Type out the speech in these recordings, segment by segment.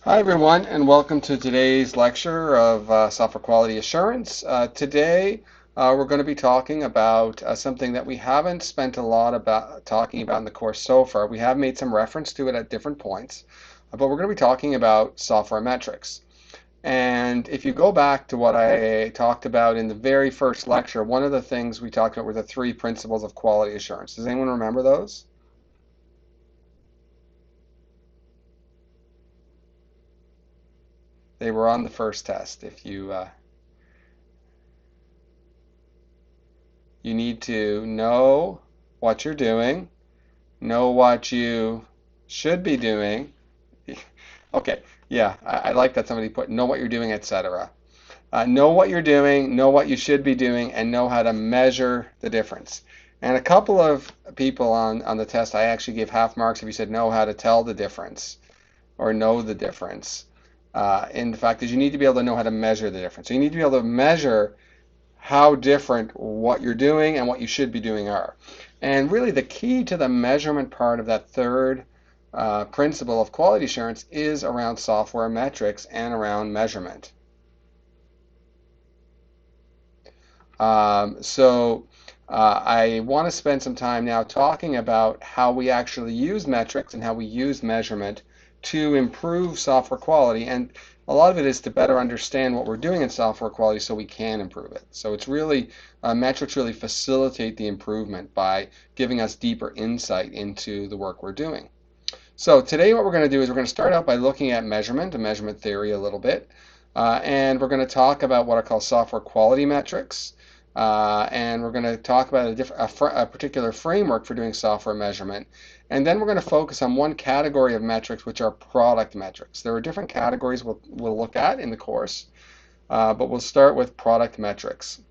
Hi everyone, and welcome to today's lecture of software quality assurance. Today we're going to be talking about something that we haven't spent a lot about talking about in the course so far. We have made some reference to it at different points, but we're going to be talking about software metrics. And if you go back to what I talked about in the very first lecture, one of the things we talked about were the three principles of quality assurance. Does anyone remember those? They were on the first test. If you need to know what you're doing, know what you should be doing. Okay, yeah, I like that somebody put know what you're doing, etc. Know what you're doing, know what you should be doing, and know how to measure the difference. And a couple of people on the test, I actually gave half marks if you said know how to tell the difference or know the difference. And the fact is you need to be able to know how to measure the difference. So you need to be able to measure how different what you're doing and what you should be doing are. And really the key to the measurement part of that third principle of quality assurance is around software metrics and around measurement. I want to spend some time now talking about how we actually use metrics and how we use measurement to improve software quality. And a lot of it is to better understand what we're doing in software quality so we can improve it. So it's really, metrics really facilitate the improvement by giving us deeper insight into the work we're doing. So today what we're going to do is we're going to start out by looking at measurement and measurement theory a little bit. And we're going to talk about what are called software quality metrics. And we're going to talk about a particular framework for doing software measurement. And then we're going to focus on one category of metrics, which are product metrics. There are different categories we'll look at in the course, but we'll start with product metrics.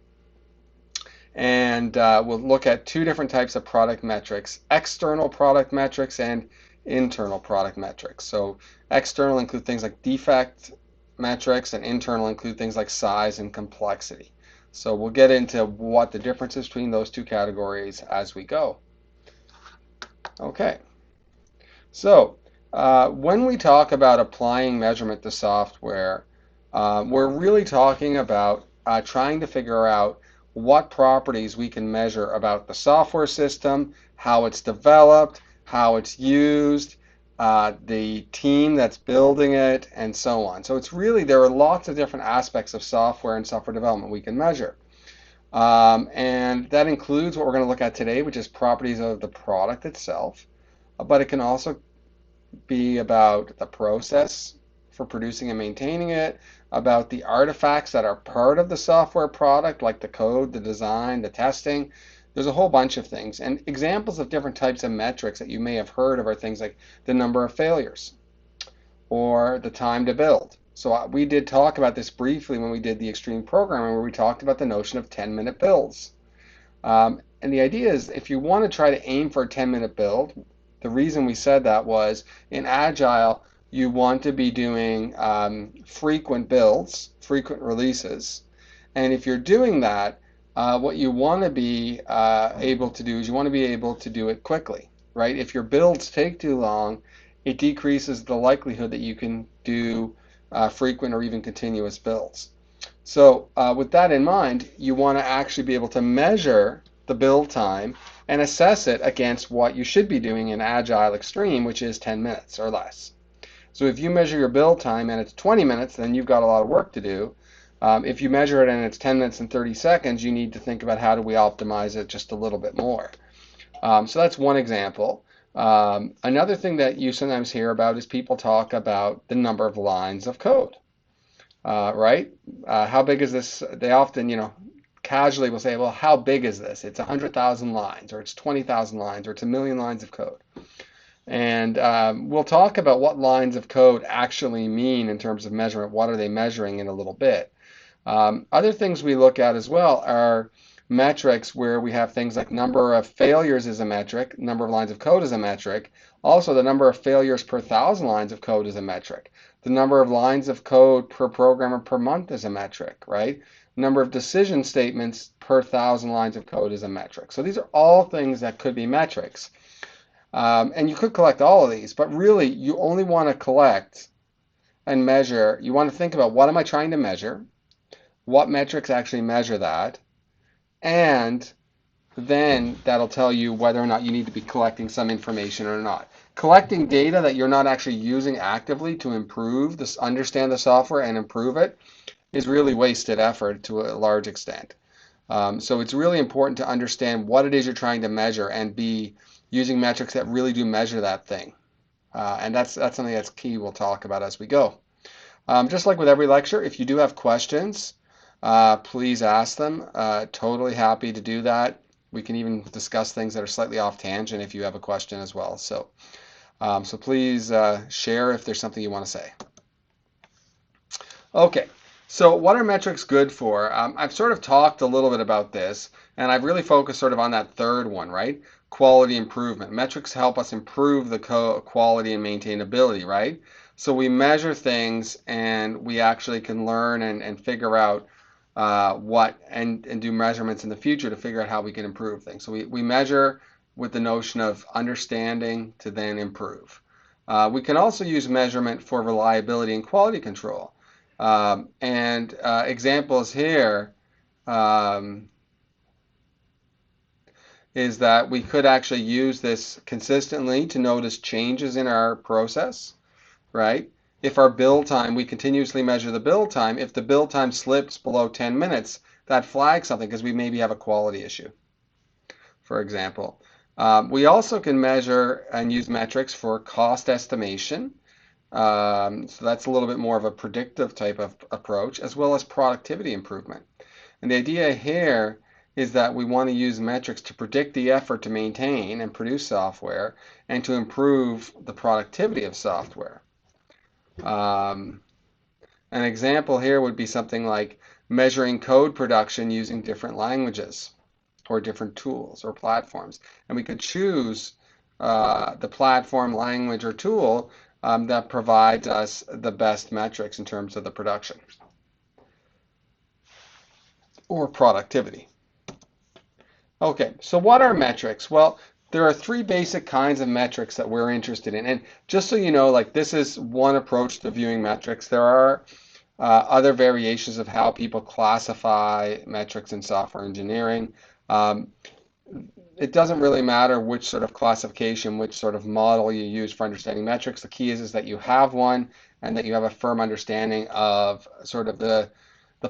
And we'll look at two different types of product metrics, external product metrics and internal product metrics. So external include things like defect metrics, and internal include things like size and complexity. So we'll get into what the difference is between those two categories as we go. Okay, so when we talk about applying measurement to software, we're really talking about trying to figure out what properties we can measure about the software system, how it's developed, how it's used, the team that's building it, and so on. So it's really, there are lots of different aspects of software and software development we can measure. And that includes what we're going to look at today, which is properties of the product itself, but it can also be about the process for producing and maintaining it, about the artifacts that are part of the software product, like the code, the design, the testing. There's a whole bunch of things. And examples of different types of metrics that you may have heard of are things like the number of failures or the time to build. So we did talk about this briefly when we did the extreme programming, where we talked about the notion of 10-minute builds. And the idea is if you want to try to aim for a 10-minute build, the reason we said that was in Agile, you want to be doing frequent builds, frequent releases. And if you're doing that, what you want to be able to do is you want to be able to do it quickly, right? If your builds take too long, it decreases the likelihood that you can do frequent or even continuous builds. So with that in mind, you want to actually be able to measure the build time and assess it against what you should be doing in Agile Extreme, which is 10 minutes or less. So if you measure your build time and it's 20 minutes, then you've got a lot of work to do. If you measure it and it's 10 minutes and 30 seconds, you need to think about how do we optimize it just a little bit more. So that's one example. Another thing that you sometimes hear about is people talk about the number of lines of code, right? How big is this? They often, casually will say, well, how big is this? It's 100,000 lines, or it's 20,000 lines, or it's a million lines of code. And we'll talk about what lines of code actually mean in terms of measurement. What are they measuring in a little bit. Other things we look at as well are metrics where we have things like number of failures is a metric, number of lines of code is a metric. Also, the number of failures per 1,000 lines of code is a metric. The number of lines of code per programmer per month is a metric, right? Number of decision statements per 1,000 lines of code is a metric. So these are all things that could be metrics. And you could collect all of these, but really you only want to collect and measure, you want to think about what am I trying to measure, what metrics actually measure that, and then that'll tell you whether or not you need to be collecting some information or not. Collecting data that you're not actually using actively to improve this, understand the software and improve it is really wasted effort to a large extent. So it's really important to understand what it is you're trying to measure and be using metrics that really do measure that thing. And that's something that's key we'll talk about as we go. Just like with every lecture, if you do have questions, please ask them. Totally happy to do that. We can even discuss things that are slightly off tangent if you have a question as well. So please share if there's something you want to say. Okay, so what are metrics good for? I've sort of talked a little bit about this, and I've really focused sort of on that third one, right? Quality improvement. Metrics help us improve the quality and maintainability, right? So we measure things and we actually can learn and figure out and do measurements in the future to figure out how we can improve things. So we measure with the notion of understanding to then improve. We can also use measurement for reliability and quality control. Examples here is that we could actually use this consistently to notice changes in our process, right? If our build time, we continuously measure the build time. If the build time slips below 10 minutes, that flags something because we maybe have a quality issue, for example. We also can measure and use metrics for cost estimation. So that's a little bit more of a predictive type of approach, as well as productivity improvement. And the idea here is that we want to use metrics to predict the effort to maintain and produce software and to improve the productivity of software. An example here would be something like measuring code production using different languages or different tools or platforms. And we could choose the platform, language, or tool that provides us the best metrics in terms of the production or productivity. Okay, so what are metrics? Well, there are three basic kinds of metrics that we're interested in. And just so you know, like this is one approach to viewing metrics. There are other variations of how people classify metrics in software engineering. It doesn't really matter which sort of classification, which sort of model you use for understanding metrics. The key is that you have one and that you have a firm understanding of sort of the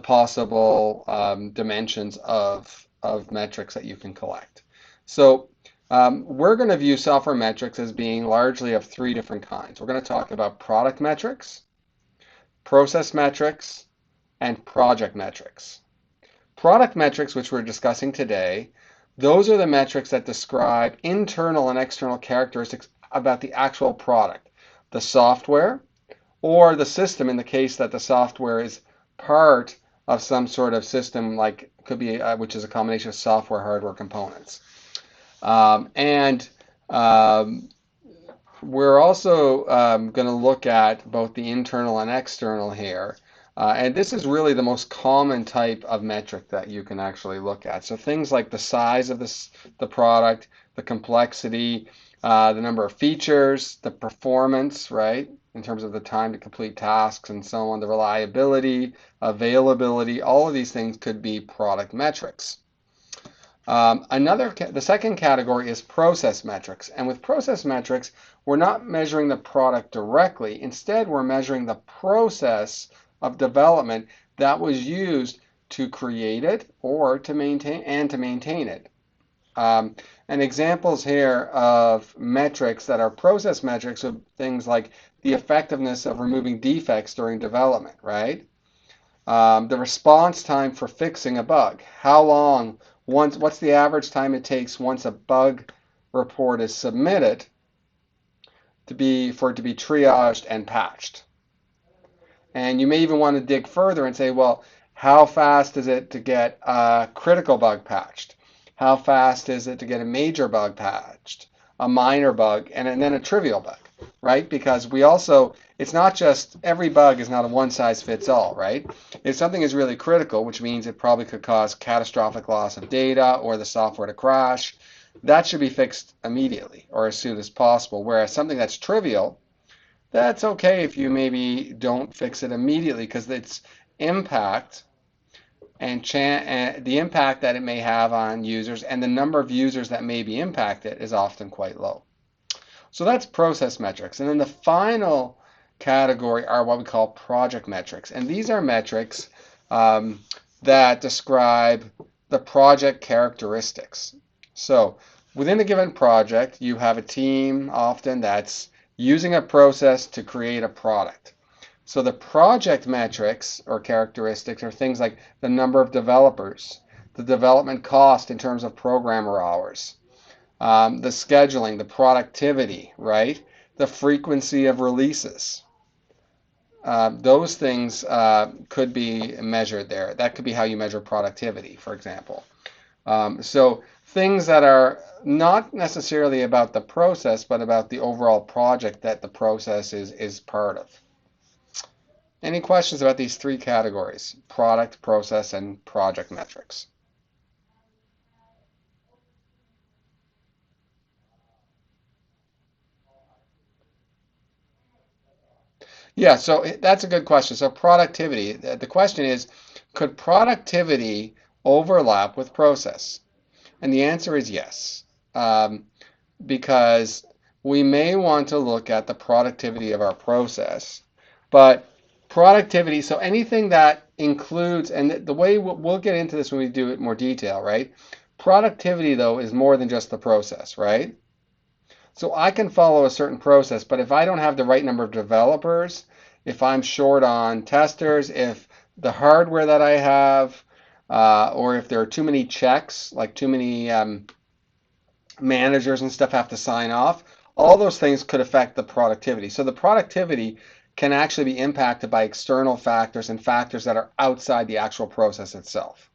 possible dimensions of metrics that you can collect. So we're going to view software metrics as being largely of three different kinds. We're going to talk about product metrics, process metrics, and project metrics. Product metrics, which we're discussing today, those are the metrics that describe internal and external characteristics about the actual product, the software, or the system in the case that the software is part of some sort of system, like could be which is a combination of software, hardware components. We're also going to look at both the internal and external here. And this is really the most common type of metric that you can actually look at. So things like the size of the product, the complexity, the number of features, the performance, right, in terms of the time to complete tasks and so on, the reliability, availability, all of these things could be product metrics. The second category is process metrics. And with process metrics, we're not measuring the product directly. Instead, we're measuring the process of development that was used to create it or to maintain it. And examples here of metrics that are process metrics are things like the effectiveness of removing defects during development, right? The response time for fixing a bug. How long, what's the average time it takes once a bug report is submitted for it to be triaged and patched? And you may even want to dig further and say, well, how fast is it to get a critical bug patched? How fast is it to get a major bug patched, a minor bug, and then a trivial bug, right? Because it's not just, every bug is not a one-size-fits-all, right? If something is really critical, which means it probably could cause catastrophic loss of data or the software to crash, that should be fixed immediately or as soon as possible. Whereas something that's trivial, That's okay if you maybe don't fix it immediately because its impact and the impact that it may have on users and the number of users that may be impacted is often quite low. So that's process metrics. And then the final category are what we call project metrics. And these are metrics um, that describe the project characteristics. So within a given project, you have a team often that's using a process to create a product. So the project metrics or characteristics are things like the number of developers, the development cost in terms of programmer hours, the scheduling, the productivity, right? The frequency of releases. Those things could be measured there. That could be how you measure productivity, for example. So things that are not necessarily about the process, but about the overall project that the process is part of. Any questions about these three categories, product, process, and project metrics? Yeah, so that's a good question. So productivity, the question is, could productivity overlap with process? And the answer is yes, because we may want to look at the productivity of our process, but productivity, so anything that includes, and the way we'll get into this when we do it in more detail, right? Productivity, though, is more than just the process, right? So I can follow a certain process, but if I don't have the right number of developers, if I'm short on testers, if the hardware that I have, or if there are too many checks, like too many managers and stuff have to sign off, all those things could affect the productivity. So the productivity can actually be impacted by external factors and factors that are outside the actual process itself,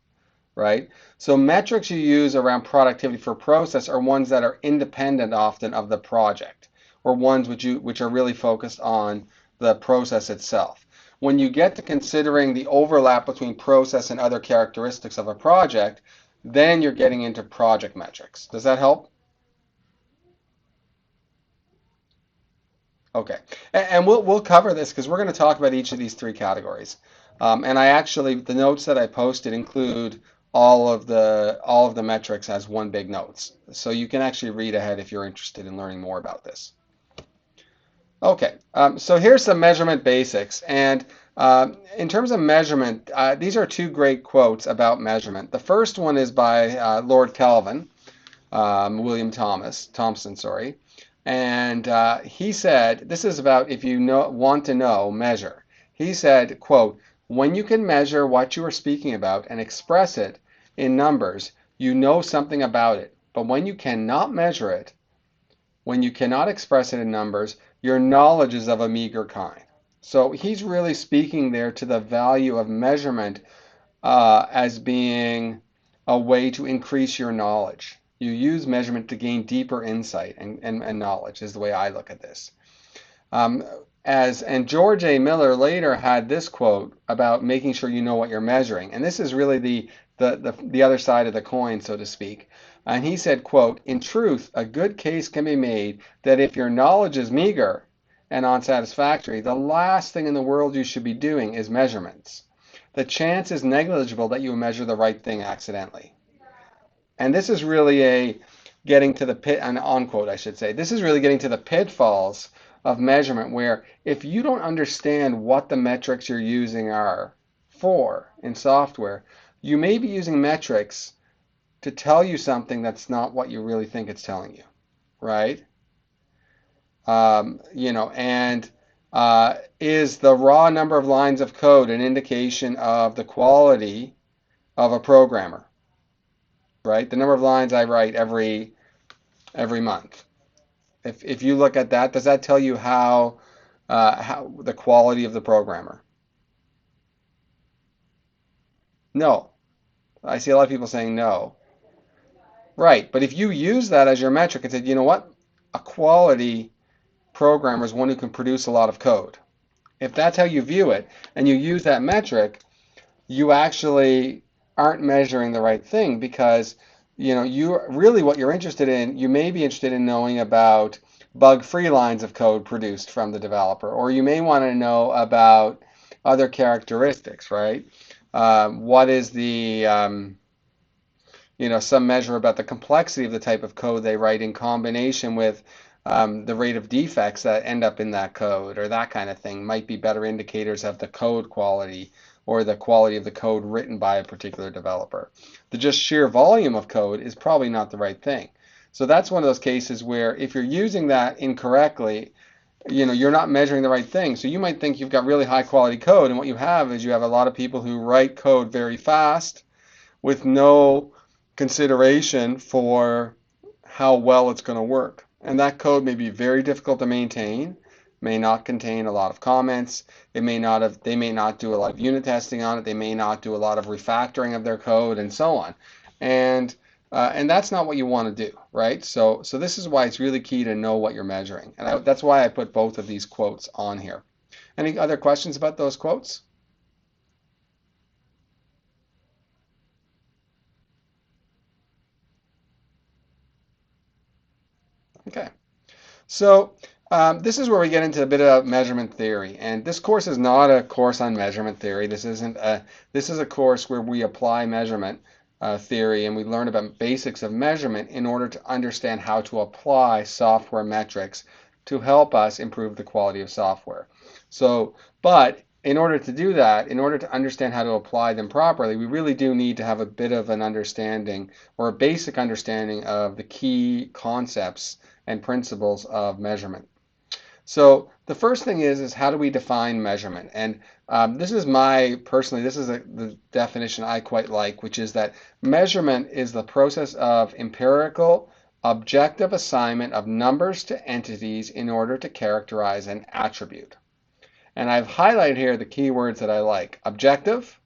right? So metrics you use around productivity for process are ones that are independent often of the project, or ones which are really focused on the process itself. When you get to considering the overlap between process and other characteristics of a project, then you're getting into project metrics. Does that help? Okay, and we'll cover this because we're going to talk about each of these three categories. And I actually the notes that I posted include all of the metrics as one big notes, so you can actually read ahead if you're interested in learning more about this. Okay, so here's some measurement basics, and in terms of measurement, these are two great quotes about measurement. The first one is by Lord Kelvin, William Thomson, sorry. And he said, this is about if you want to know, measure. He said, quote, when you can measure what you are speaking about and express it in numbers, you know something about it. But when you cannot measure it, when you cannot express it in numbers, your knowledge is of a meager kind. So he's really speaking there to the value of measurement as being a way to increase your knowledge. You use measurement to gain deeper insight and knowledge, is the way I look at this. Um, and George A. Miller later had this quote about making sure you know what you're measuring. And this is really the other side of the coin, so to speak. And he said, quote, in truth, a good case can be made that if your knowledge is meager and unsatisfactory, the last thing in the world you should be doing is measurements. The chance is negligible that you measure the right thing accidentally. And this is really getting to the an unquote, I should say. This is really getting to the pitfalls of measurement where if you don't understand what the metrics you're using are for in software, you may be using metrics to tell you something that's not what you really think it's telling you, right? And is the raw number of lines of code an indication of the quality of a programmer, right? The number of lines I write every month. If you look at that, does that tell you how the quality of the programmer? No. I see a lot of people saying no. Right, but if you use that as your metric and said, you know what, a quality programmer is one who can produce a lot of code. If that's how you view it and you use that metric, you actually aren't measuring the right thing because you really what you're interested in, you may be interested in knowing about bug-free lines of code produced from the developer, or you may want to know about other characteristics, right? What is the some measure about the complexity of the type of code they write in combination with the rate of defects that end up in that code, or that kind of thing might be better indicators of the code quality or the quality of the code written by a particular developer. The just sheer volume of code is probably not the right thing. So that's one of those cases where if you're using that incorrectly, you're not measuring the right thing. So you might think you've got really high quality code, and what you have is you have a lot of people who write code very fast with no consideration for how well it's going to work. And that code may be very difficult to maintain, may not contain a lot of comments. They may not do a lot of unit testing on it. They may not do a lot of refactoring of their code and so on. And that's not what you want to do, right? So this is why it's really key to know what you're measuring. And that's why I put both of these quotes on here. Any other questions about those quotes? Okay. So this is where we get into a bit of measurement theory, and this course is not a course on measurement theory. This is a course where we apply measurement theory, and we learn about basics of measurement in order to understand how to apply software metrics to help us improve the quality of software. But in order to do that, in order to understand how to apply them properly, we really do need to have a bit of an understanding or a basic understanding of the key concepts and principles of measurement. So the first thing is how do we define measurement? And this is the definition I quite like, which is that measurement is the process of empirical, objective assignment of numbers to entities in order to characterize an attribute. And I've highlighted here the key words that I like: objective,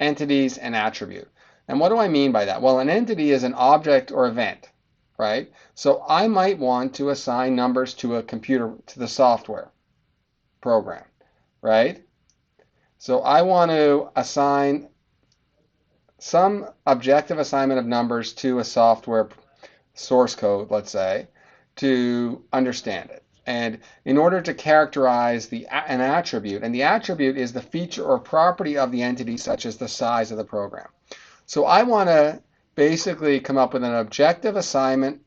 entities, and attribute. And what do I mean by that? Well, an entity is an object or event, right? So I might want to assign numbers to a computer, to the software program, right? So I want to assign some objective assignment of numbers to a software source code, let's say, to understand it. And in order to characterize an attribute, and the attribute is the feature or property of the entity, such as the size of the program. So I want to basically come up with an objective assignment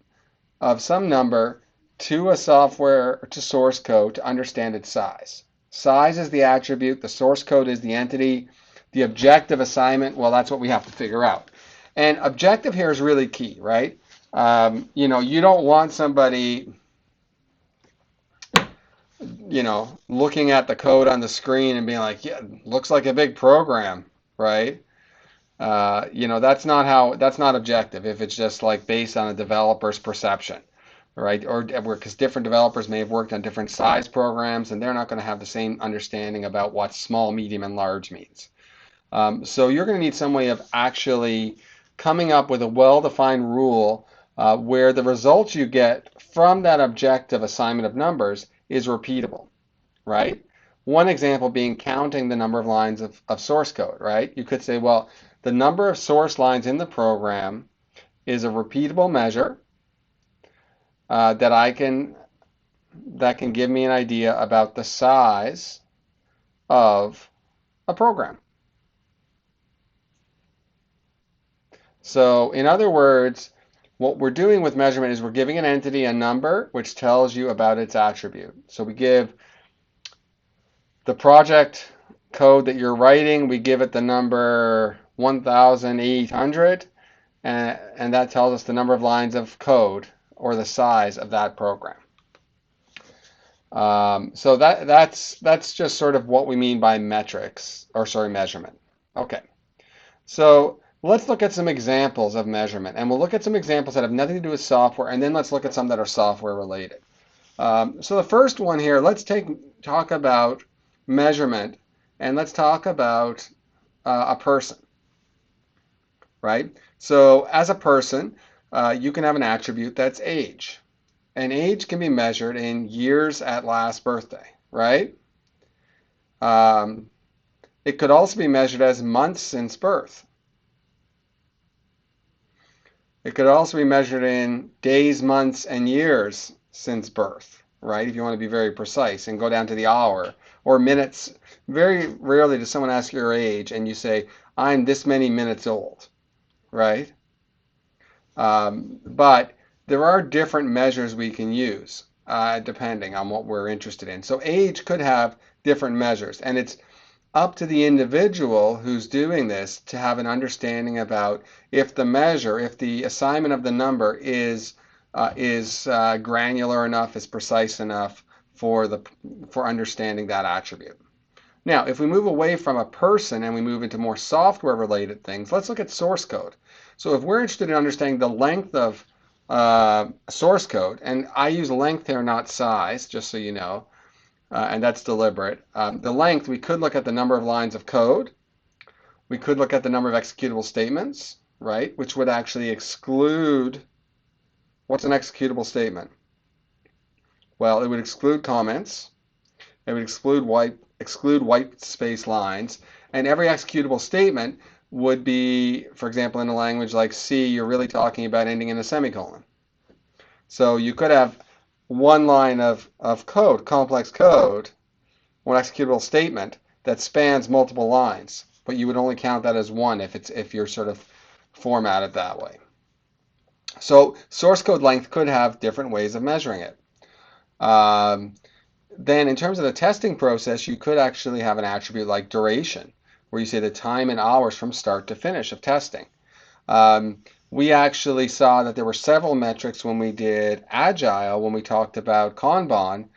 of some number to a software, to source code, to understand its size. Size is the attribute, the source code is the entity, the objective assignment, well, that's what we have to figure out. And objective here is really key, right? You don't want somebody looking at the code on the screen and being like, yeah, looks like a big program, right? That's not objective if it's just like based on a developer's perception, right? Or because different developers may have worked on different size programs and they're not going to have the same understanding about what small, medium, and large means. So you're going to need some way of actually coming up with a well-defined rule where the results you get from that objective assignment of numbers is repeatable, right? One example being counting the number of lines of source code, right? You could say, well, the number of source lines in the program is a repeatable measure that can give me an idea about the size of a program. So in other words, what we're doing with measurement is we're giving an entity a number which tells you about its attribute. So we give the project code that you're writing, we give it the number 1,800, and that tells us the number of lines of code or the size of that program. So that's just sort of what we mean by measurement. Okay, so let's look at some examples of measurement, and we'll look at some examples that have nothing to do with software, and then let's look at some that are software related. So the first one here, let's talk about measurement, and let's talk about a person, right? So as a person, you can have an attribute that's age. And age can be measured in years at last birthday, right? It could also be measured as months since birth. It could also be measured in days, months, and years since birth, right? If you want to be very precise and go down to the hour or minutes. Very rarely does someone ask your age and you say, I'm this many minutes old, right? But there are different measures we can use depending on what we're interested in. So age could have different measures, and it's up to the individual who's doing this to have an understanding about if the measure, if the assignment of the number is granular enough, is precise enough for understanding that attribute. Now, if we move away from a person and we move into more software-related things, let's look at source code. So if we're interested in understanding the length of source code, and I use length here, not size, just so you know, and that's deliberate. The length, we could look at the number of lines of code. We could look at the number of executable statements, right, which would actually exclude, what's an executable statement? Well, it would exclude comments. It would exclude white space lines, and every executable statement would be, for example, in a language like C, you're really talking about ending in a semicolon. So you could have one line of code, complex code, one executable statement that spans multiple lines, but you would only count that as one if you're sort of formatted that way. So source code length could have different ways of measuring it. Then in terms of the testing process, you could actually have an attribute like duration, where you say the time in hours from start to finish of testing. We actually saw that there were several metrics when we did Agile, when we talked about Kanban,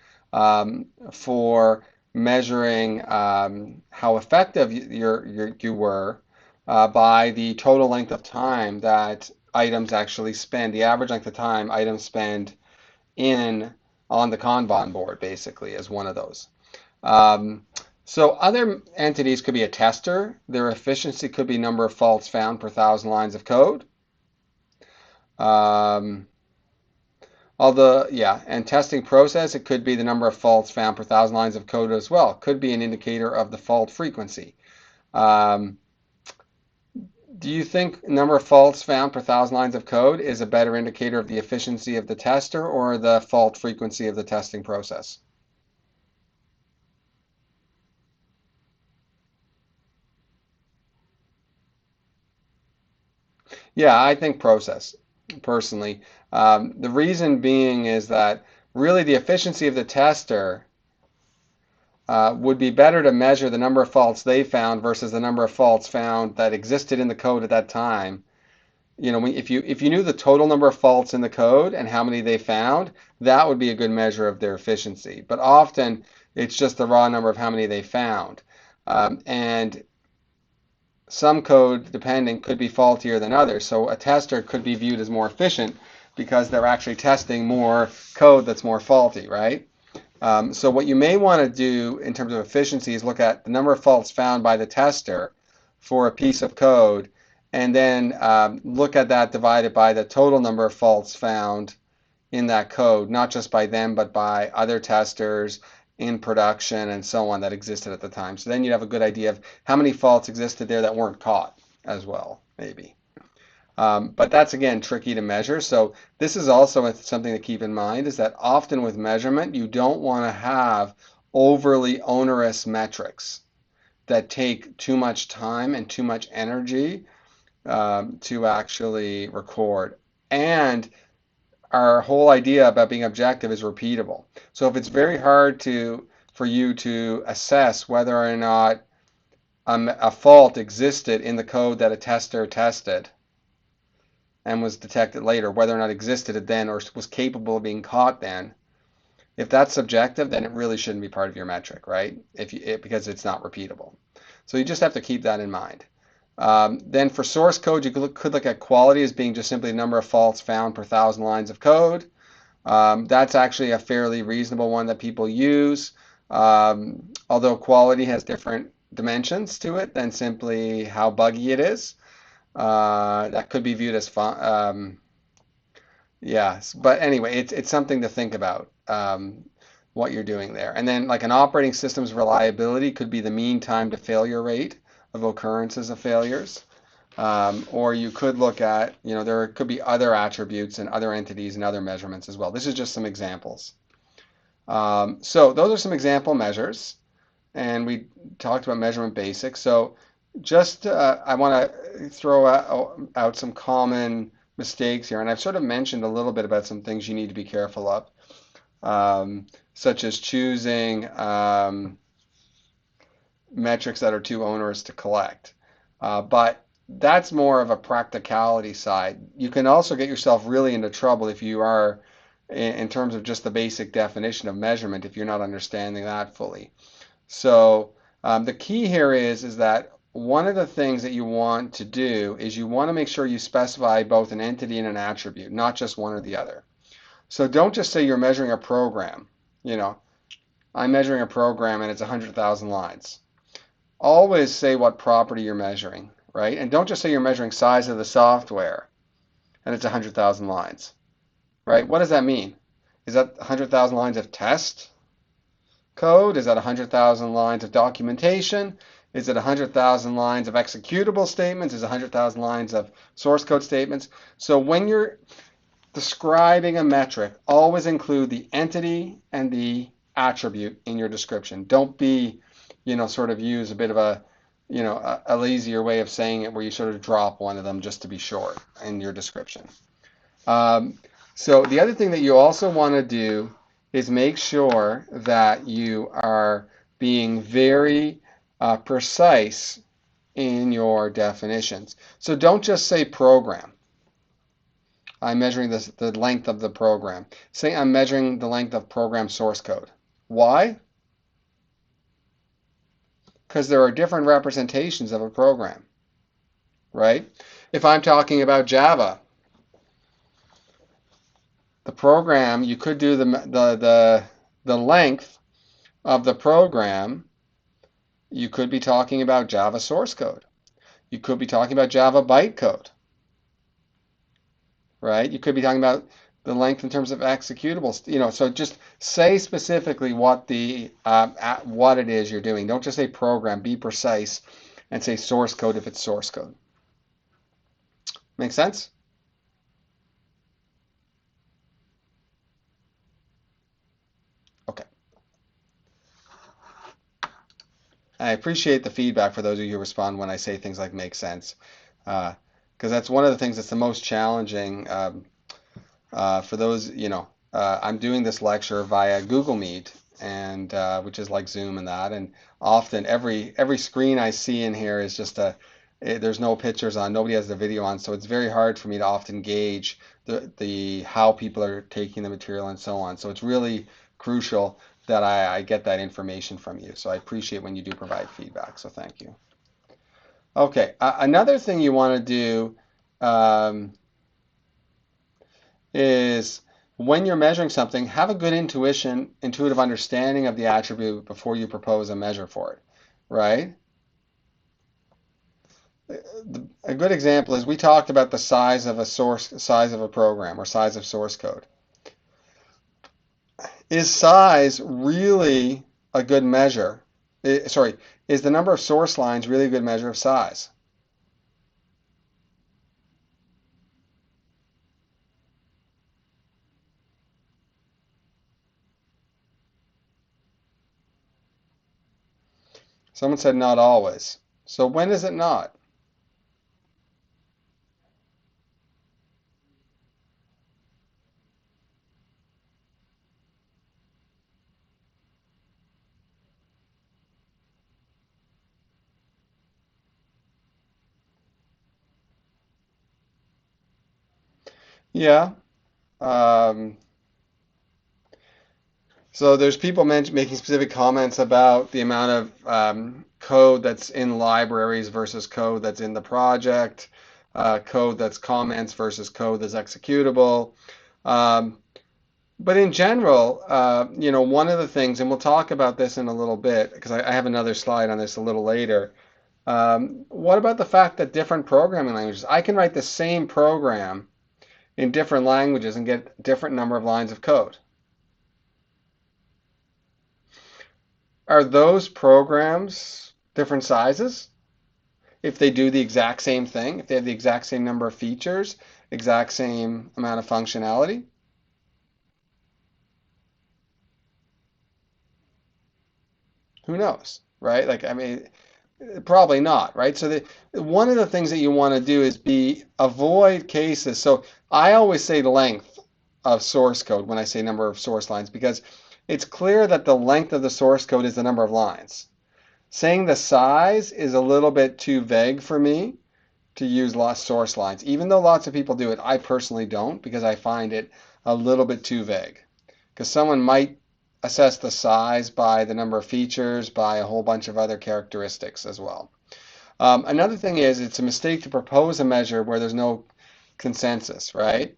for measuring how effective you were by the total length of time that items actually spend, the average length of time items spend on the Kanban board, basically, as one of those. So other entities could be a tester. Their efficiency could be number of faults found per 1,000 lines of code. And testing process, it could be the number of faults found per 1,000 lines of code as well. Could be an indicator of the fault frequency. Do you think number of faults found per 1,000 lines of code is a better indicator of the efficiency of the tester or the fault frequency of the testing process? Yeah, I think process, personally. The reason being is that really the efficiency of the tester would be better to measure the number of faults they found versus the number of faults found that existed in the code at that time. You know, if you knew the total number of faults in the code and how many they found, that would be a good measure of their efficiency. But often it's just the raw number of how many they found. And some code, depending, could be faultier than others. So a tester could be viewed as more efficient because they're actually testing more code that's more faulty, right? So what you may want to do in terms of efficiency is look at the number of faults found by the tester for a piece of code, and then look at that divided by the total number of faults found in that code, not just by them, but by other testers in production and so on that existed at the time. So then you'd have a good idea of how many faults existed there that weren't caught as well, maybe. But that's, again, tricky to measure. So this is also something to keep in mind, is that often with measurement, you don't want to have overly onerous metrics that take too much time and too much energy to actually record. And our whole idea about being objective is repeatable. So if it's very hard for you to assess whether or not a fault existed in the code that a tester tested and was detected later, whether or not existed it then or was capable of being caught then, if that's subjective, then it really shouldn't be part of your metric, right? Because it's not repeatable. So you just have to keep that in mind. Then for source code, you could look at quality as being just simply the number of faults found per 1,000 lines of code. That's actually a fairly reasonable one that people use, although quality has different dimensions to it than simply how buggy it is. That could be viewed as fun. Yes, but anyway, it's something to think about, what you're doing there. And then like an operating system's reliability could be the mean time to failure rate of occurrences of failures. Or you could look at, there could be other attributes and other entities and other measurements as well. This is just some examples. So those are some example measures, and we talked about measurement basics. So just I want to throw out some common mistakes here, and I've sort of mentioned a little bit about some things you need to be careful of, such as choosing metrics that are too onerous to collect. But that's more of a practicality side. You can also get yourself really into trouble if you are, in terms of just the basic definition of measurement, if you're not understanding that fully. So the key here is that one of the things that you want to do is you want to make sure you specify both an entity and an attribute, not just one or the other. So don't just say you're measuring a program. I'm measuring a program and it's 100,000 lines. Always say what property you're measuring, right? And don't just say you're measuring size of the software and it's 100,000 lines, right? What does that mean? Is that 100,000 lines of test code? Is that 100,000 lines of documentation? Is it 100,000 lines of executable statements? Is it 100,000 lines of source code statements? So when you're describing a metric, always include the entity and the attribute in your description. Don't be, sort of use a bit of a lazier way of saying it where you sort of drop one of them just to be short in your description. So the other thing that you also want to do is make sure that you are being very precise in your definitions. So don't just say program. I'm measuring the length of the program. Say I'm measuring the length of program source code. Why? Because there are different representations of a program, right? If I'm talking about Java, the program, you could do the length of the program. You could be talking about Java source code. You could be talking about Java bytecode, right? You could be talking about the length in terms of executables. So just say specifically what what it is you're doing. Don't just say program. Be precise and say source code if it's source code. Make sense? Okay. I appreciate the feedback for those of you who respond when I say things like make sense, because that's one of the things that's the most challenging for those. I'm doing this lecture via Google Meet, and which is like Zoom and that, and often every screen I see in here is just there's no pictures on, nobody has the video on, so it's very hard for me to often gauge the how people are taking the material and so on. So it's really crucial that I get that information from you. So I appreciate when you do provide feedback. So thank you. Okay, another thing you want to do is when you're measuring something, have a good intuitive understanding of the attribute before you propose a measure for it, right? A good example is we talked about the size of a program or size of source code. Is size really a good measure? Sorry, is the number of source lines really a good measure of size? Someone said not always. So when is it not? Yeah. Um, so there's people making specific comments about the amount of code that's in libraries versus code that's in the project, code that's comments versus code that's executable. Um, But in general, one of the things, and we'll talk about this in a little bit, because I have another slide on this a little later. What about the fact that different programming languages, I can write the same program in different languages and get different number of lines of code? Are those programs different sizes? if they do the exact same thing, if they have the exact same number of features, exact same amount of functionality? Who knows, right? Like, I mean, probably not, right? So one of the things that you want to do is avoid cases. So I always say length of source code when I say number of source lines, because it's clear that the length of the source code is the number of lines. Saying the size is a little bit too vague for me to use lots of source lines. Even though lots of people do it, I personally don't, because I find it a little bit too vague. Because someone might assess the size by the number of features, by a whole bunch of other characteristics as well. Another thing is it's a mistake to propose a measure where there's no consensus, right?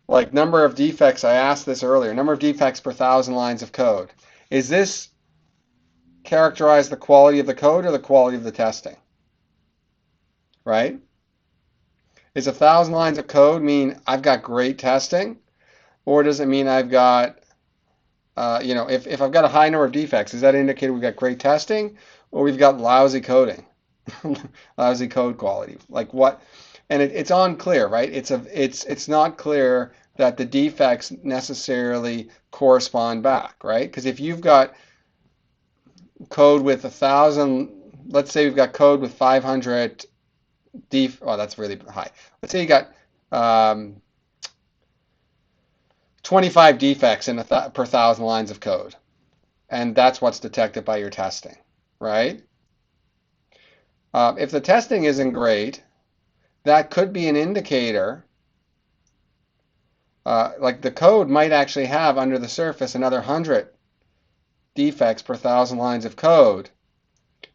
Like number of defects, I asked this earlier, number of defects per 1,000 lines of code. Is this characterize the quality of the code or the quality of the testing? Right? Is 1,000 lines of code mean I've got great testing? Or does it mean I've got, if I've got a high number of defects, does that indicate we've got great testing or we've got lousy coding, lousy code quality? Like what? And it's unclear, right? It's not clear that the defects necessarily correspond back, right? Because if you've got code with 1,000, let's say we've got code with 500 oh, that's really high. Let's say you got 25 defects per 1,000 lines of code, and that's what's detected by your testing, right? If the testing isn't great, that could be an indicator. Like the code might actually have under the surface another 100 defects per 1,000 lines of code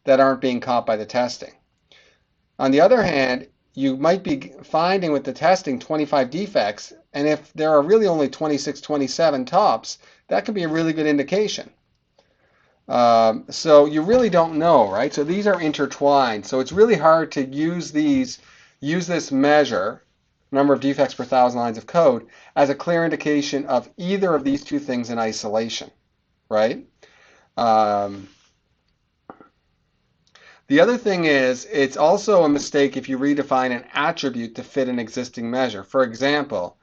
that aren't being caught by the testing. On the other hand, you might be finding with the testing 25 defects, and if there are really only 26, 27 tops, that could be a really good indication. So you really don't know, right? So these are intertwined. So it's really hard to use this measure, number of defects per 1,000 lines of code, as a clear indication of either of these two things in isolation, right? The other thing is, it's also a mistake if you redefine an attribute to fit an existing measure. For example,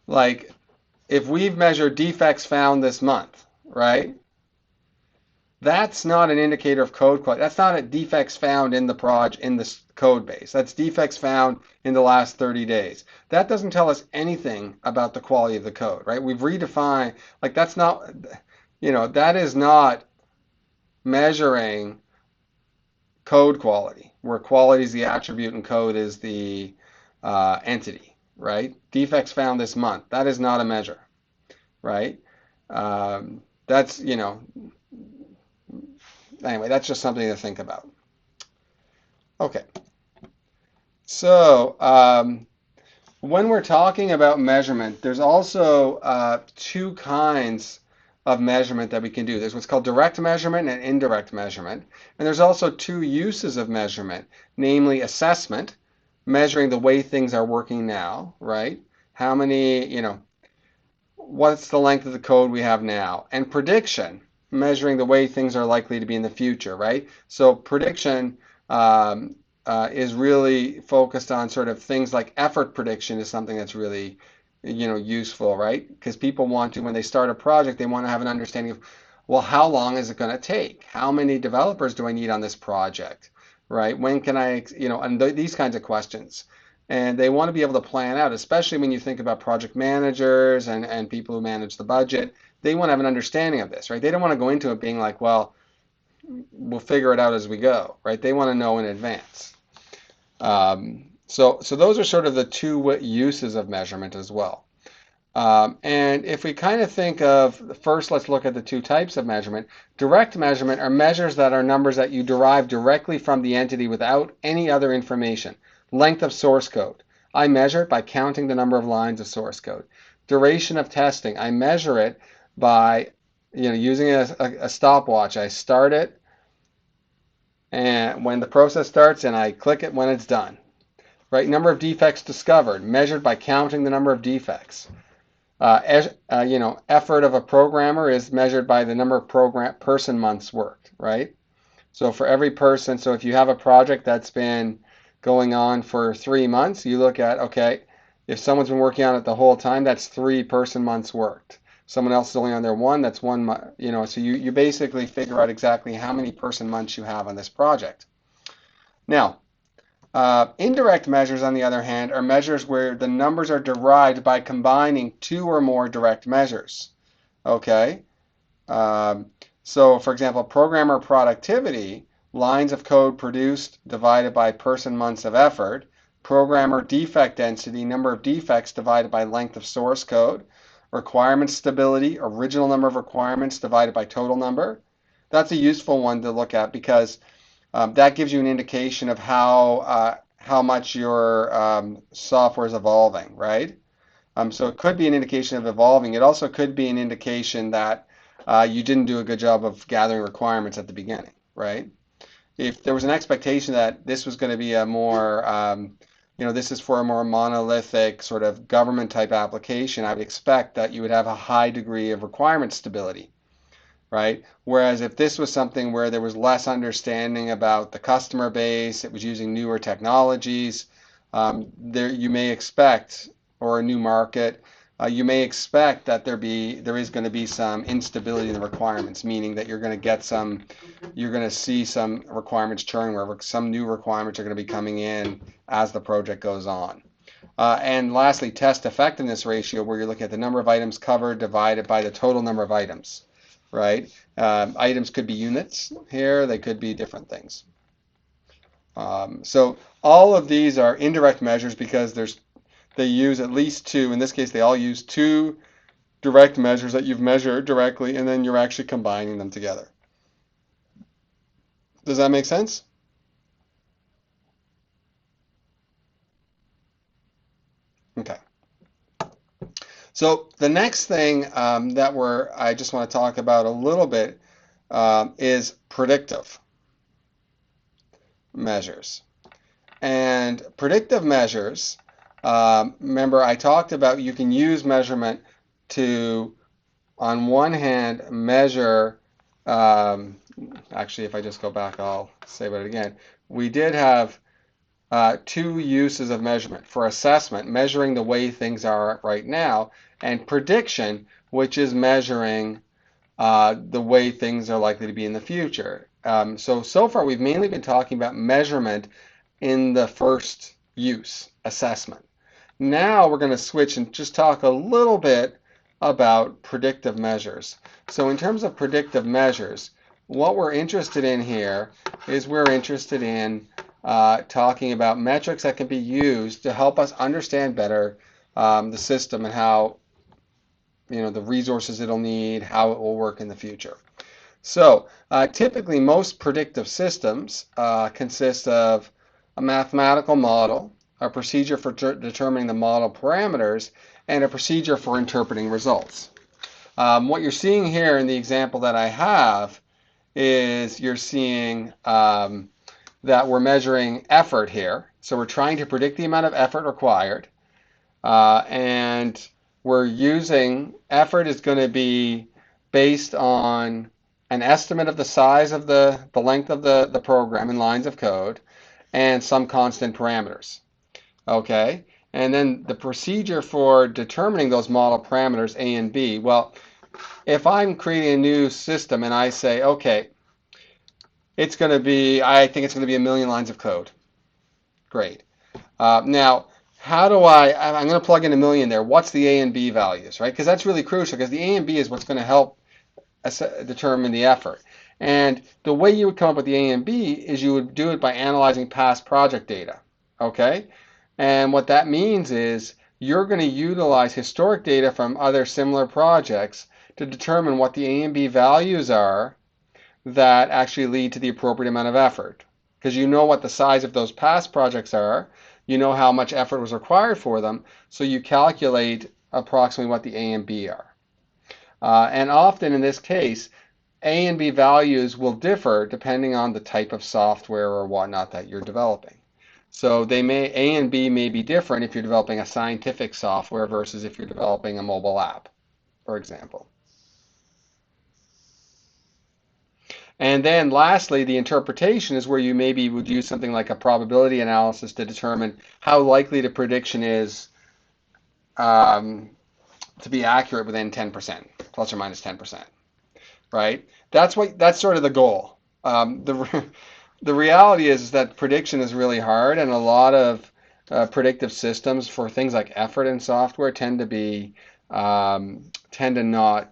like if we've measured defects found this month, right? That's not an indicator of code quality. That's not a defects found in the code base. That's defects found in the last 30 days. That doesn't tell us anything about the quality of the code, right? We've redefined, like that's not, that is not measuring code quality, where quality is the attribute and code is the entity, right? Defects found this month. That is not a measure, right? That's, anyway, that's just something to think about. Okay. So when we're talking about measurement, there's also two kinds of measurement that we can do. There's what's called direct measurement and indirect measurement. And there's also two uses of measurement, namely assessment, measuring the way things are working now, right? How many, what's the length of the code we have now? And prediction, measuring the way things are likely to be in the future, right? So prediction is really focused on sort of things like effort prediction is something that's really useful, right? Because people want to, when they start a project, they want to have an understanding of, well, how long is it going to take? How many developers do I need on this project, right? When can I, and these kinds of questions. And they want to be able to plan out, especially when you think about project managers and people who manage the budget. They want to have an understanding of this, right? They don't want to go into it being like, well, we'll figure it out as we go, right? They want to know in advance. So those are sort of the two uses of measurement as well. And if we kind of think of, first let's look at the two types of measurement. Direct measurement are measures that are numbers that you derive directly from the entity without any other information. Length of source code. I measure it by counting the number of lines of source code. Duration of testing. I measure it by using a stopwatch. I start it and when the process starts and I click it when it's done. Right? Number of defects discovered, measured by counting the number of defects. Effort of a programmer is measured by the number of person months worked, right? So for every person, so if you have a project that's been going on for 3 months, you look at, okay, if someone's been working on it the whole time, that's 3 person months worked. Someone else is only on there one, that's 1 month, so you basically figure out exactly how many person months you have on this project. Now, indirect measures, on the other hand, are measures where the numbers are derived by combining two or more direct measures. Okay? So, for example, programmer productivity, lines of code produced divided by person months of effort, programmer defect density, number of defects divided by length of source code, requirement stability, original number of requirements divided by total number. That's a useful one to look at because that gives you an indication of how much your software is evolving, right? So it could be an indication of evolving. It also could be an indication that you didn't do a good job of gathering requirements at the beginning, right? If there was an expectation that this was going to be a more, this is for a more monolithic sort of government type application, I would expect that you would have a high degree of requirement stability, right? Whereas if this was something where there was less understanding about the customer base, it was using newer technologies, there you may expect, or a new market, you may expect that there is going to be some instability in the requirements, meaning that you're going to see some requirements churn, where some new requirements are going to be coming in as the project goes on. And lastly, test effectiveness ratio, where you're looking at the number of items covered divided by the total number of items, right? Items could be units here, they could be different things. So all of these are indirect measures because they use at least two. In this case, they all use two direct measures that you've measured directly, and then you're actually combining them together. Does that make sense? Okay. So the next thing that I just want to talk about a little bit is predictive measures. And predictive measures, remember I talked about you can use measurement to, on one hand, measure, actually if I just go back I'll say about it again. We did have two uses of measurement: for assessment, measuring the way things are right now, and prediction, which is measuring the way things are likely to be in the future. So far we've mainly been talking about measurement in the first use, assessment. Now we're going to switch and just talk a little bit about predictive measures. So in terms of predictive measures, what we're interested in here is we're interested in talking about metrics that can be used to help us understand better the system and how, the resources it'll need, how it will work in the future. So typically most predictive systems consist of a mathematical model, a procedure for determining the model parameters, and a procedure for interpreting results. What you're seeing here in the example that I have is you're seeing that we're measuring effort here. So we're trying to predict the amount of effort required, and we're using effort is going to be based on an estimate of the size of the length of the program in lines of code and some constant parameters. Okay, and then the procedure for determining those model parameters A and B. Well, if I'm creating a new system and I say, okay, I think it's going to be 1,000,000 lines of code. Great. Now, I'm going to plug in 1,000,000 there. What's the A and B values, right? Because that's really crucial, because the A and B is what's going to help determine the effort. And the way you would come up with the A and B is you would do it by analyzing past project data, okay? And what that means is you're going to utilize historic data from other similar projects to determine what the A and B values are that actually lead to the appropriate amount of effort. Because you know what the size of those past projects are, you know how much effort was required for them, so you calculate approximately what the A and B are. And often in this case, A and B values will differ depending on the type of software or whatnot that you're developing. So A and B may be different if you're developing a scientific software versus if you're developing a mobile app, for example. And then lastly, the interpretation is where you maybe would use something like a probability analysis to determine how likely the prediction is um, to be accurate within 10%, plus or minus 10%, right? That's sort of the goal. The reality is that prediction is really hard, and a lot of predictive systems for things like effort in software tend to not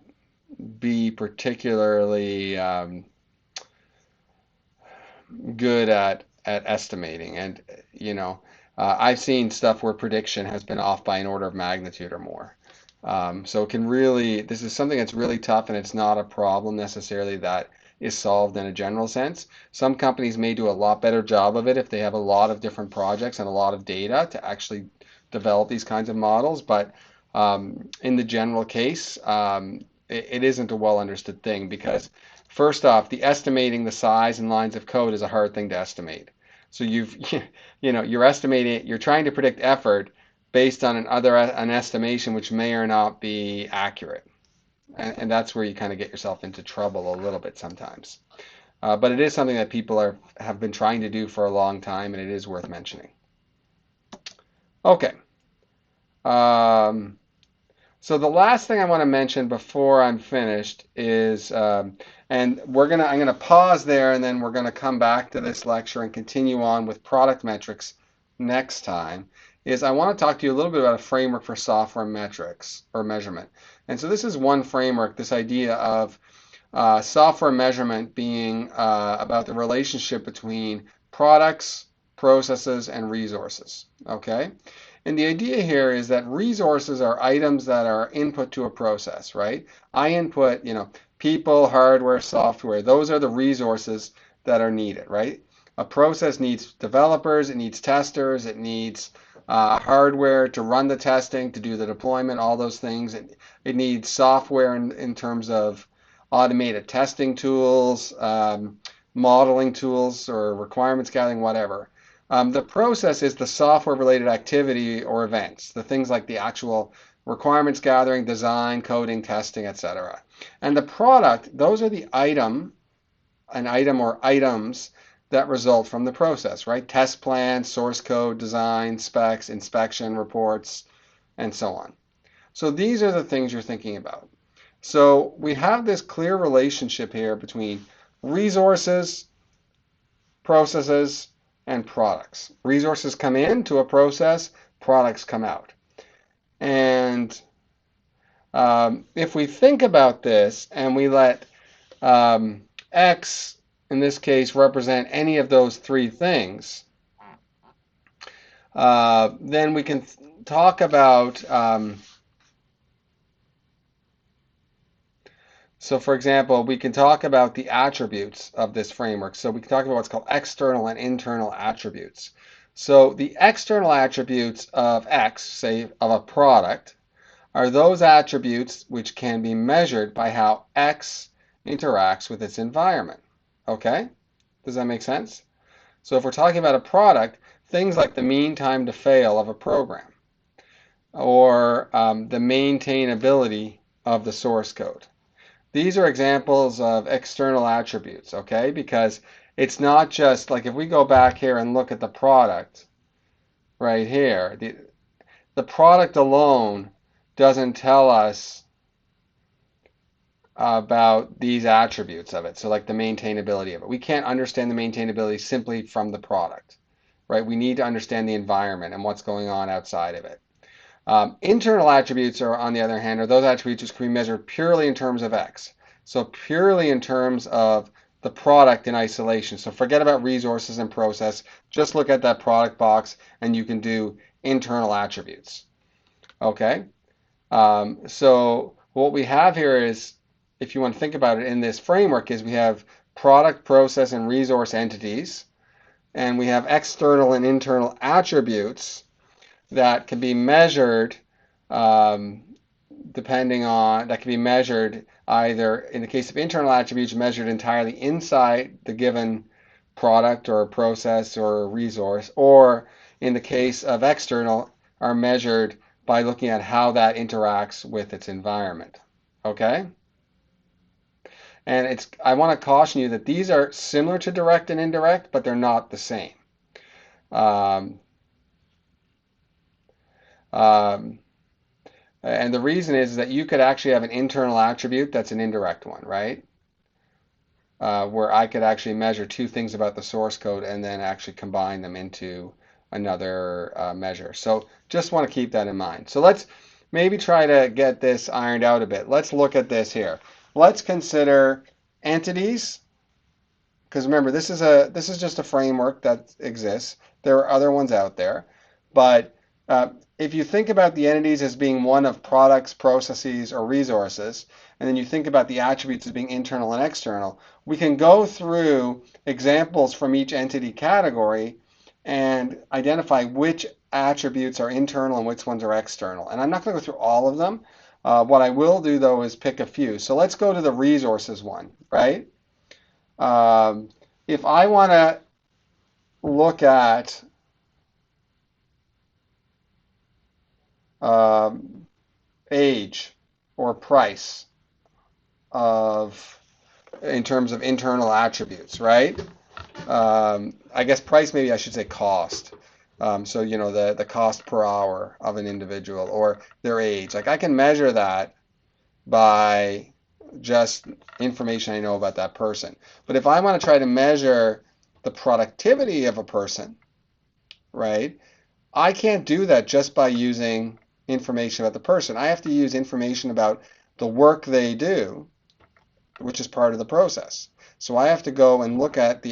be particularly good at estimating. And I've seen stuff where prediction has been off by an order of magnitude or more. So it can really, this is something that's really tough, and it's not a problem necessarily that is solved in a general sense. Some companies may do a lot better job of it if they have a lot of different projects and a lot of data to actually develop these kinds of models. But in the general case, it isn't a well understood thing because first off, the estimating the size and lines of code is a hard thing to estimate. So you're estimating, you're trying to predict effort based on an estimation which may or not be accurate. And that's where you kind of get yourself into trouble a little bit sometimes. But it is something that people have been trying to do for a long time, and it is worth mentioning. Okay. So the last thing I want to mention before I'm finished is, and I'm gonna pause there, and then we're gonna come back to this lecture and continue on with product metrics next time. Is I want to talk to you a little bit about a framework for software metrics or measurement. And so this is one framework, this idea of software measurement being about the relationship between products, processes, and resources. Okay? And the idea here is that resources are items that are input to a process, right? I input, people, hardware, software. Those are the resources that are needed, right? A process needs developers, it needs testers, it needs hardware to run the testing, to do the deployment, all those things. It needs software in terms of automated testing tools, modeling tools, or requirements gathering, whatever. The process is the software-related activity or events, the things like the actual requirements gathering, design, coding, testing, etc. And the product, those are the item or items that result from the process, right? Test plans, source code, design, specs, inspection, reports, and so on. So these are the things you're thinking about. So we have this clear relationship here between resources, processes, and products. Resources come into a process, products come out. And if we think about this and we let X, in this case, represent any of those three things, then we can talk about, so for example, we can talk about the attributes of this framework. So we can talk about what's called external and internal attributes. So the external attributes of X, say of a product, are those attributes which can be measured by how X interacts with its environment. Okay? Does that make sense? So if we're talking about a product, things like the mean time to fail of a program or the maintainability of the source code. These are examples of external attributes, okay? Because it's not just like if we go back here and look at the product right here, the product alone doesn't tell us about these attributes of it. So like the maintainability of it. We can't understand the maintainability simply from the product, right? We need to understand the environment and what's going on outside of it. Internal attributes are, on the other hand, are those attributes which can be measured purely in terms of X. So purely in terms of the product in isolation. So forget about resources and process. Just look at that product box and you can do internal attributes. Okay? So what we have here is, if you want to think about it in this framework, is we have product, process, and resource entities. And we have external and internal attributes that can be measured that can be measured either, in the case of internal attributes, measured entirely inside the given product or a process or a resource, or in the case of external, are measured by looking at how that interacts with its environment. Okay? And I want to caution you that these are similar to direct and indirect, but they're not the same. Um, um, and the reason is that you could actually have an internal attribute that's an indirect one, right? Where I could actually measure two things about the source code and then actually combine them into another measure. So just want to keep that in mind. So let's maybe try to get this ironed out a bit. Let's look at this here. Let's consider entities, because remember this is just a framework that exists. There are other ones out there, but if you think about the entities as being one of products, processes, or resources, and then you think about the attributes as being internal and external, we can go through examples from each entity category and identify which attributes are internal and which ones are external. And I'm not going to go through all of them. What I will do, though, is pick a few. So let's go to the resources one, right? If I want to look at age or price in terms of internal attributes, right? I guess price, maybe I should say cost. So, you know, the cost per hour of an individual or their age. Like I can measure that by just information I know about that person. But if I want to try to measure the productivity of a person, right, I can't do that just by using information about the person. I have to use information about the work they do, which is part of the process. So I have to go and look at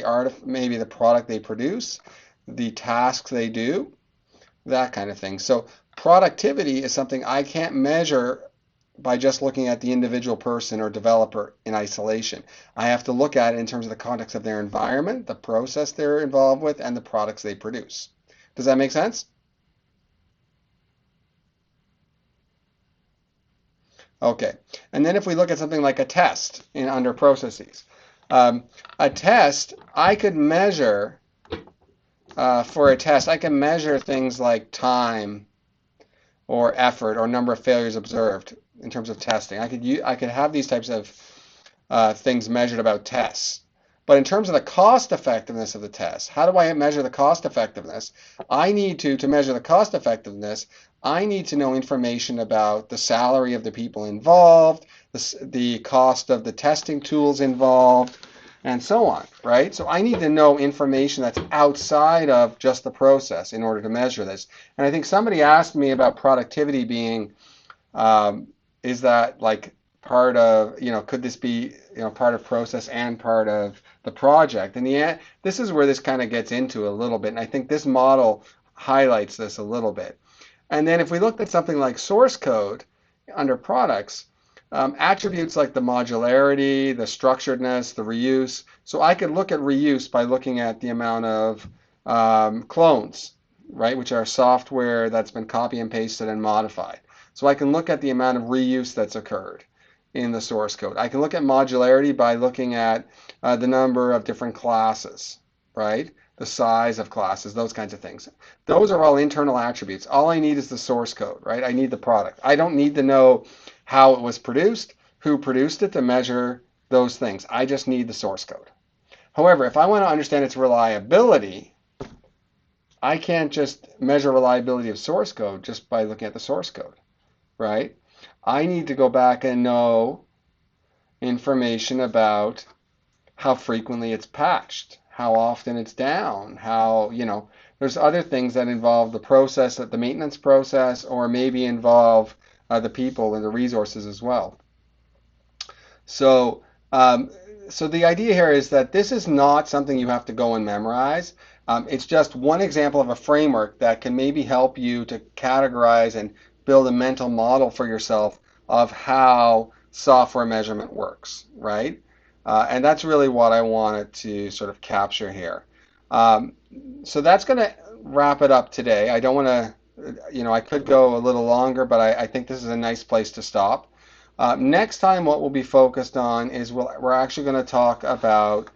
maybe the product they produce, the tasks they do, that kind of thing. So productivity is something I can't measure by just looking at the individual person or developer in isolation. I have to look at it in terms of the context of their environment, the process they're involved with, and the products they produce. Does that make sense? Okay. And then if we look at something like a test under processes, a test, I could measure, for a test, I can measure things like time or effort or number of failures observed in terms of testing. I could have these types of things measured about tests. But in terms of the cost effectiveness of the test, how do I measure the cost effectiveness? I need to measure the cost effectiveness, I need to know information about the salary of the people involved, the cost of the testing tools involved, and so on, right? So I need to know information that's outside of just the process in order to measure this. And I think somebody asked me about productivity being, is that like part of, could this be, part of process and part of the project? And this is where this kind of gets into a little bit. And I think this model highlights this a little bit. And then if we looked at something like source code under products, attributes like the modularity, the structuredness, the reuse. So I could look at reuse by looking at the amount of clones, right, which are software that's been copy and pasted and modified. So I can look at the amount of reuse that's occurred in the source code. I can look at modularity by looking at the number of different classes, right? The size of classes, those kinds of things. Those are all internal attributes. All I need is the source code, right? I need the product. I don't need to know how it was produced, who produced it to measure those things. I just need the source code. However, if I want to understand its reliability, I can't just measure reliability of source code just by looking at the source code, right? I need to go back and know information about how frequently it's patched, how often it's down, how, there's other things that involve the process, the maintenance process, or maybe involve the people and the resources as well. So, so the idea here is that this is not something you have to go and memorize. It's just one example of a framework that can maybe help you to categorize and build a mental model for yourself of how software measurement works, right? And that's really what I wanted to sort of capture here. So that's going to wrap it up today. I don't want to, I could go a little longer, but I think this is a nice place to stop. Next time, what we'll be focused on is we're actually going to talk about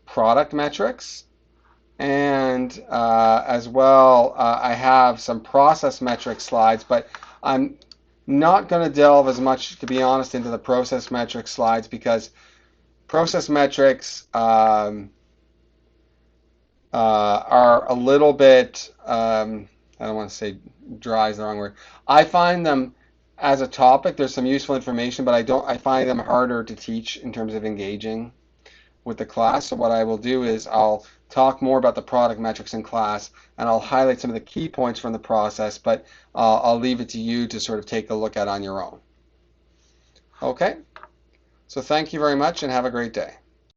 product metrics, and as well I have some process metric slides, but I'm not going to delve as much, to be honest, into the process metric slides because process metrics are a little bit, I don't want to say dry is the wrong word. I find them as a topic, there's some useful information, but I find them harder to teach in terms of engaging with the class. So what I will do is I'll talk more about the product metrics in class, and I'll highlight some of the key points from the process, but I'll leave it to you to sort of take a look at on your own. Okay, so thank you very much and have a great day.